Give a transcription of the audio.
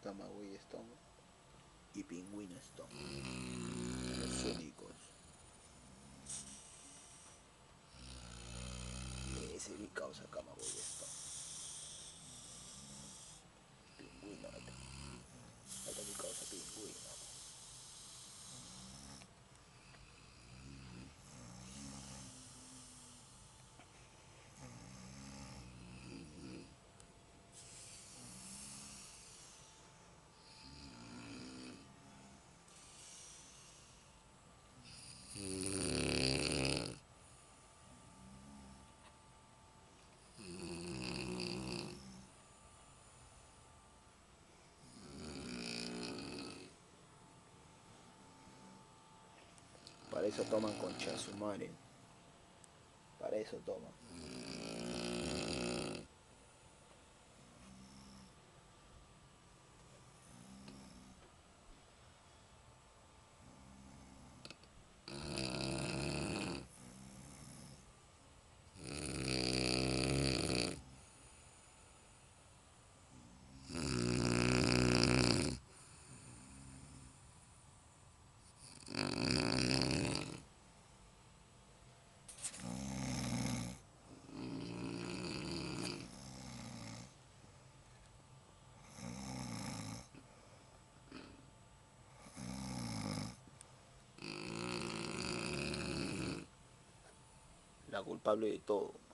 Camagüey Stone y Pingüino Stone. Los únicos. Ese es mi causa Camagüey Stone. Pingüino, ahí está mi causa Pingüino. Para eso toman concha su madre. Para eso toman. La culpable de todo.